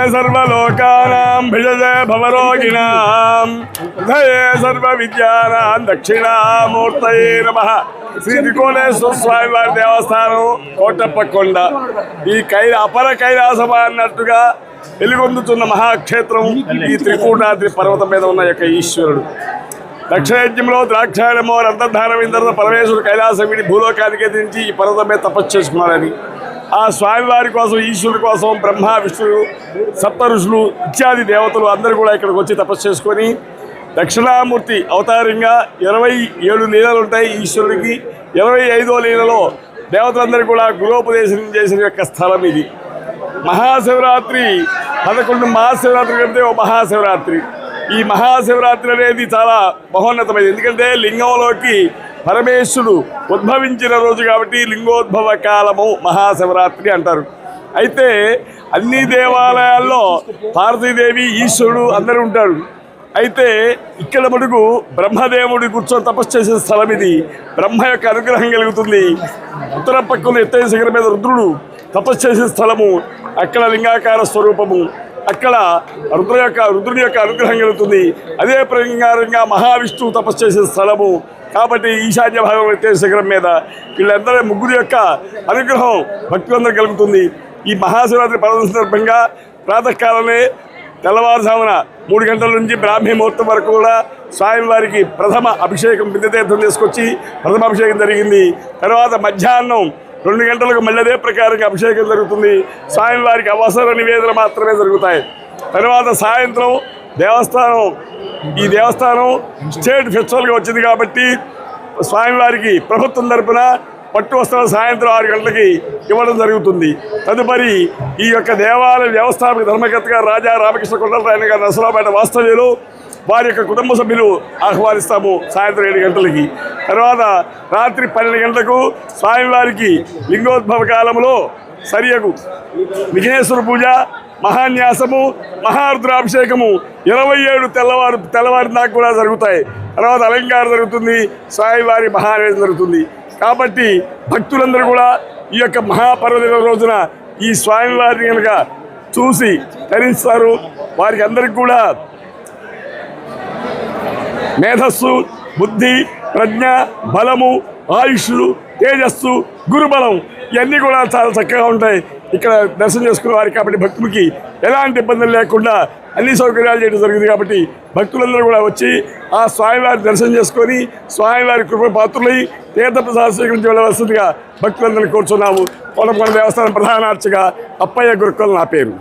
सर्वलोकानां भिषजे भवरोगिणां हृदये सर्वविद्यानां दक्षिणामूर्तये नमः। శ్రీ త్రికోణేశ్వర స్వామి వారి దేవస్థానం కోటప్పకొండ ఈ అపర కైలాసమా అన్నట్టుగా వెలుగొందుతున్న మహాక్షేత్రం ఈ త్రికూటాద్రి పర్వతం మీద ఉన్న యొక్క ఈశ్వరుడు. దక్షిణయజ్ఞంలో ద్రాక్షాయణమో అంతర్ధానం తర్వాత పరమేశ్వరుడు కైలాసం విడి భూలోకానికి ఎదిరించి ఈ పర్వతం మీద తపస్సు చేసుకున్నారని, ఆ స్వామివారి కోసం ఈశ్వరుడి కోసం బ్రహ్మ విష్ణువు సప్త ఋషులు ఇత్యాది దేవతలు అందరూ కూడా ఇక్కడికి వచ్చి తపస్సు చేసుకొని దక్షిణామూర్తి అవతారంగా 27 లీలలు ఉంటాయి ఈశ్వరుడికి. 25వ లీలలో దేవతలందరూ కూడా గురోపదేశం చేసిన యొక్క స్థలం ఇది. మహాశివరాత్రి 11 మహాశివరాత్రి కంటే ఓ మహాశివరాత్రి. ఈ మహాశివరాత్రి అనేది చాలా మహోన్నతమైనది. ఎందుకంటే లింగంలోకి పరమేశ్వరుడు ఉద్భవించిన రోజు కాబట్టి లింగోద్భవ కాలము మహాశివరాత్రి అంటారు. అయితే అన్ని దేవాలయాల్లో పార్వతీదేవి ఈశ్వరుడు అందరూ ఉంటారు. అయితే ఇక్కడ మటుకు బ్రహ్మదేవుడి కూర్చొని తపస్సు చేసే స్థలం ఇది. బ్రహ్మ యొక్క అనుగ్రహం కలుగుతుంది. ఉత్తర పక్కన ఎత్తైన శిఖరం మీద రుద్రుడు తపస్సు చేసే స్థలము, అక్కడ లింగాకార స్వరూపము, అక్కడ రుద్రుని యొక్క అనుగ్రహం కలుగుతుంది. అదే ప్రకారంగా మహావిష్ణువు తపస్సు చేసే స్థలము. కాబట్టి ఈశాన్య భాగం ఎత్తైన శిఖరం మీద వీళ్ళందరూ ముగ్గురు యొక్క అనుగ్రహం భక్తులందరూ కలుగుతుంది. ఈ మహాశివరాత్రి పర్వ సందర్భంగా ప్రాతకాలమే తెల్లవారుజామున 3 గంటల నుంచి బ్రాహ్మీ ముహూర్తం వరకు కూడా స్వామివారికి ప్రథమ అభిషేకం బిందతీర్థం తీసుకొచ్చి ప్రథమ అభిషేకం జరిగింది. తర్వాత మధ్యాహ్నం 2 గంటలకు మళ్ళీ అదే ప్రకారంగా అభిషేకం జరుగుతుంది. స్వామివారికి అవసర నివేదన మాత్రమే జరుగుతాయి. తర్వాత సాయంత్రం ఈ దేవస్థానం స్టేట్ ఫెస్టివల్గా వచ్చింది కాబట్టి స్వామివారికి ప్రభుత్వం తరపున పట్టు వస్త్రాలు సాయంత్రం 6 గంటలకి ఇవ్వడం జరుగుతుంది. తదుపరి ఈ యొక్క దేవాలయ వ్యవస్థాపక ధర్మకర్తగా రాజా రామకృష్ణ కొండలరాయన గారు నరసరావుపేట వాస్తవ్యులు వారి యొక్క కుటుంబ సభ్యులు ఆహ్వానిస్తాము సాయంత్రం 7 గంటలకి. తర్వాత రాత్రి 12 గంటలకు స్వామివారికి లింగోద్భవ కాలంలో సరియగు విఘ్నేశ్వర పూజ, మహాన్యాసము, మహారుద్రాభిషేకము 27 తెల్లవారి దాకా కూడా జరుగుతాయి. తర్వాత అలంకారం జరుగుతుంది, స్వామివారి మహానైవేద్యం జరుగుతుంది. కాబట్టి భక్తులందరూ కూడా ఈ యొక్క మహాపర్వదిన రోజున ఈ స్వామివారిని కనుక చూసి ధరిస్తారు. వారికి అందరికి కూడా మేధస్సు, బుద్ధి, ప్రజ్ఞ, బలము, ఆయుష్లు, తేజస్సు, గురుబలం ఇవన్నీ కూడా చాలా చక్కగా ఉంటాయి ఇక్కడ దర్శనం చేసుకునే వారికి. కాబట్టి భక్తులకి ఎలాంటి ఇబ్బందులు లేకుండా అన్ని సౌకర్యాలు చేయడం జరిగింది. కాబట్టి భక్తులందరూ కూడా వచ్చి ఆ స్వామివారి దర్శనం చేసుకొని స్వామివారి కృప పాత్రులై తీర్థప్రసాద స్వీకరించి వెళ్ళవలసిందిగా భక్తులందరినీ కోరుచున్నాము. కోటప్పకొండ దేవస్థానం ప్రధాన అర్చక అప్పయ్య గురుకులు నా పేరు.